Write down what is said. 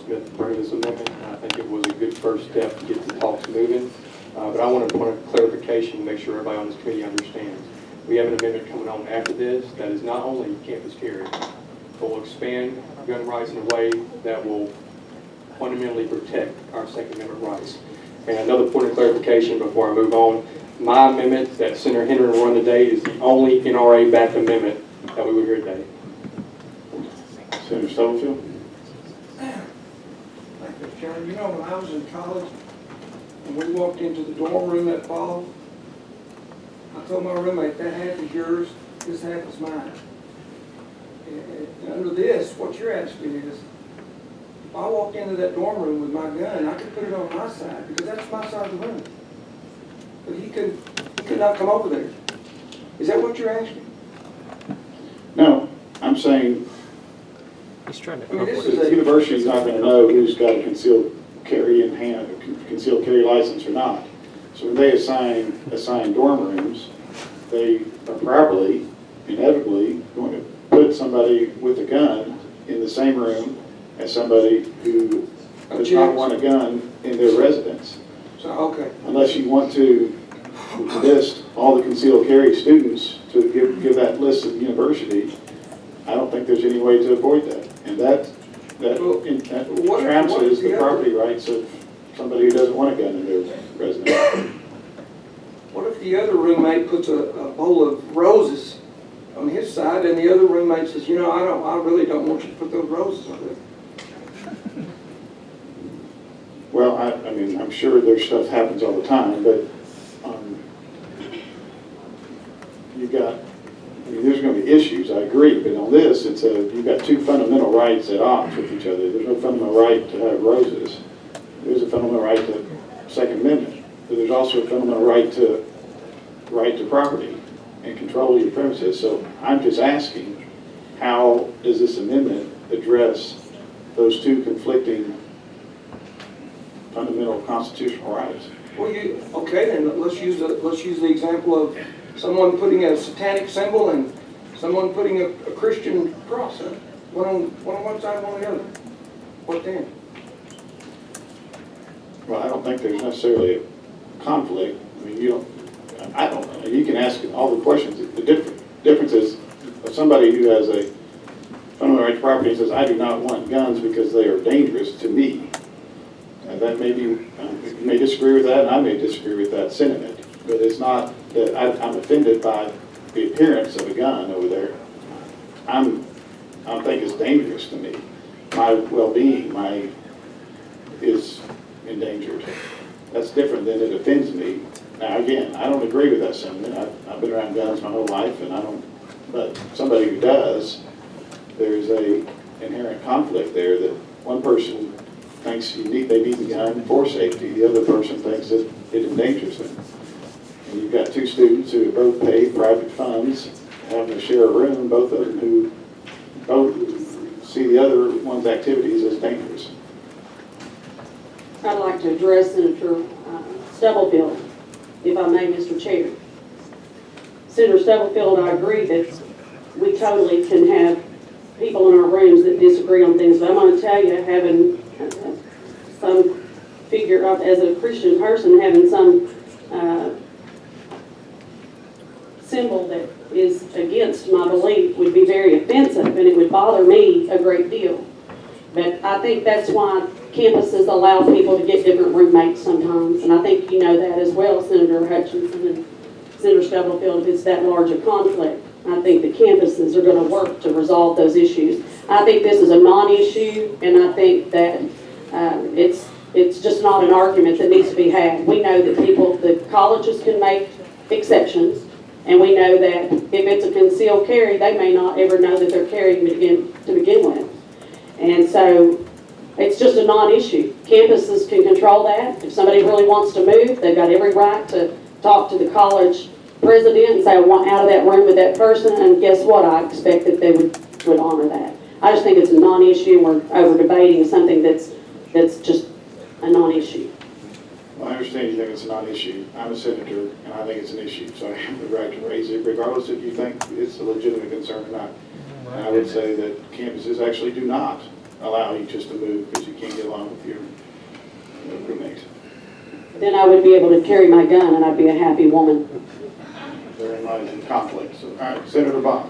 Smith to bring this amendment. I think it was a good first step to get the talks moving. But I want a clarification to make sure everybody on this committee understands. We have an amendment coming on after this that is not only campus carry, but will expand gun rights in a way that will fundamentally protect our Second Amendment rights. And another point of clarification before I move on, my amendment that Senator Henry will run today is the only NRA-backed amendment that we would hear today. Senator Stubblefield? Thank you, Mr. Chairman. You know, when I was in college and we walked into the dorm room that fall, I told my roommate, that half is yours, this half is mine. And under this, what you're asking is, if I walked into that dorm room with my gun, I could put it on my side because that's my side of the room. But he could not come over there. Is that what you're asking? No, I'm saying He's trying to I mean, this the is a university's not going to know who's got a concealed carry in hand, a concealed carry license or not. So when they assign dorm rooms, they are probably, inevitably, going to put somebody with a gun in the same room as somebody who does not want a gun in their residence. So, okay. Unless you want to list all the concealed carry students to give that list of the university, I don't think there's any way to avoid that. And that trounces the property rights of somebody who doesn't want a gun in their residence. What if the other roommate puts a bowl of roses on his side and the other roommate says, you know, I really don't want you to put those roses on there? Well, I mean, I'm sure there's stuff happens all the time, but there's going to be issues, I agree, but on this, you've got two fundamental rights at odds with each other. There's no fundamental right to have roses. There's a fundamental right to Second Amendment, but there's also a fundamental right to property and control of your premises. So I'm just asking, how does this amendment address those two conflicting fundamental constitutional rights? Well, okay, then let's use the example of someone putting a satanic symbol and someone putting a Christian cross. One on one side, one on the other. What then? Well, I don't think there's necessarily a conflict. I mean, I don't know. You can ask all the questions. The difference is somebody who has a fundamental right to property and says, I do not want guns because they are dangerous to me. And that may be, you may disagree with that, and I may disagree with that sentiment. But it's not that I'm offended by the appearance of a gun over there. I think it's dangerous to me. My well-being, is endangered. That's different than it offends me. Now, again, I don't agree with that sentiment. I've been around guns my whole life, but somebody who does, there's a inherent conflict there that one person thinks they need the gun for safety. The other person thinks that it endangers them. And you've got two students who have both paid private funds, having to share a room, both of them who both see the other one's activities as dangerous. I'd like to address Senator Stubblefield, if I may, Mr. Chair. Senator Stubblefield, I agree that we totally can have people in our rooms that disagree on things, but I'm going to tell you, having some figure of, as a Christian person, having some symbol that is against my belief would be very offensive, and it would bother me a great deal. But I think that's why campuses allow people to get different roommates sometimes, and I think you know that as well, Senator Hutchinson and Senator Stubblefield, if it's that large a conflict. I think the campuses are going to work to resolve those issues. I think this is a non-issue, and I think that it's just not an argument that needs to be had. We know that the colleges can make exceptions, and we know that if it's a concealed carry, they may not ever know that they're carrying to begin with. And so it's just a non-issue. Campuses can control that. If somebody really wants to move, they've got every right to talk to the college president and say, I want out of that room with that person, and guess what? I expect that they would honor that. I just think it's a non-issue, and we're over debating something that's just a non-issue. Well, I understand you think it's a non-issue. I'm a senator, and I think it's an issue, so I have the right to raise it, regardless if you think it's a legitimate concern or not. And I would say that campuses actually do not allow you just to move because you can't get along with your roommate. Then I would be able to carry my gun and I'd be a happy woman. Therein lies in conflict. So, all right, Senator Bond.